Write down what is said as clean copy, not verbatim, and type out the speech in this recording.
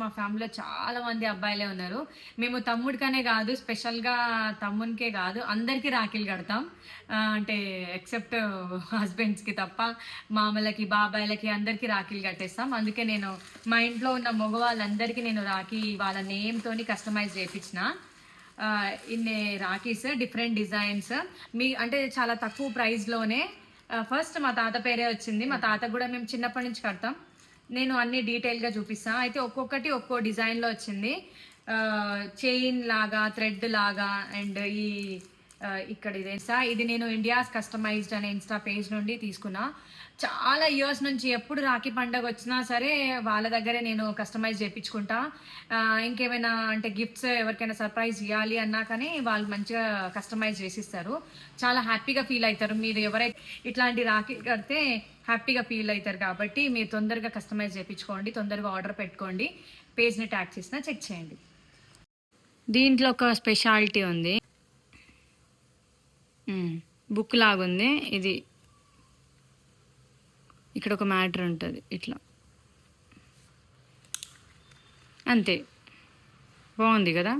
మా ఫ్యామిలీలో చాలా మంది అబ్బాయిలే ఉన్నారు. మేము తమ్ముడికనే కాదు, స్పెషల్‌గా తమ్మునికే కాదు, అందరికీ రాఖీలు కడతాం. అంటే ఎక్సెప్ట్ హస్బెండ్స్‌కి తప్ప మామలకి, బాబాయిలకి అందరికీ రాఖీలు కట్టేస్తాం. అందుకే నేను మా ఇంట్లో ఉన్న మగవాళ్ళందరికీ నేను రాఖీ వాళ్ళ నేమ్‌తోని కస్టమైజ్ చేపిచ్చిన. ఇన్ని రాఖీస్ డిఫరెంట్ డిజైన్స్ అంటే చాలా తక్కువ ప్రైస్‌లోనే. ఫస్ట్ మా తాత పేరే వచ్చింది. మా తాతకు కూడా మేము చిన్నప్పటి నుంచి కడతాం. నేను అన్ని డీటెయిల్‌గా చూపిస్తాను. అయితే ఒక్కొక్కటి ఒక్కో డిజైన్‌లో వచ్చింది. చైన్ లాగా, థ్రెడ్ లాగా అండ్ ఇక్కడ ఇది నేను ఇండియాస్ కస్టమైజ్డ్ అనే ఇన్‌స్టా పేజ్ నుండి తీసుకున్నా. చాలా ఇయర్స్ నుంచి ఎప్పుడు రాఖీ పండగ వచ్చినా సరే వాళ్ళ దగ్గరే నేను కస్టమైజ్ చేపించుకుంటా. ఇంకేమైనా అంటే గిఫ్ట్స్ ఎవరికైనా సర్ప్రైజ్ ఇవ్వాలి అన్నా కానీ వాళ్ళు మంచిగా కస్టమైజ్ చేసిస్తారు. చాలా హ్యాపీగా ఫీల్ అవుతారు. మీరు ఎవరైతే ఇట్లాంటి రాఖీ కడితే హ్యాపీగా ఫీల్ అవుతారు కాబట్టి మీరు తొందరగా కస్టమైజ్ చేయించుకోండి, తొందరగా ఆర్డర్ పెట్టుకోండి. పేజ్ని ట్యాగ్ చేసినా చెక్ చేయండి. దీంట్లో ఒక స్పెషాలిటీ ఉంది. బుక్ లాగుంది ఇది. ఇక్కడ ఒక మ్యాటర్ ఉంటుంది ఇట్లా, అంతే. బాగుంది కదా.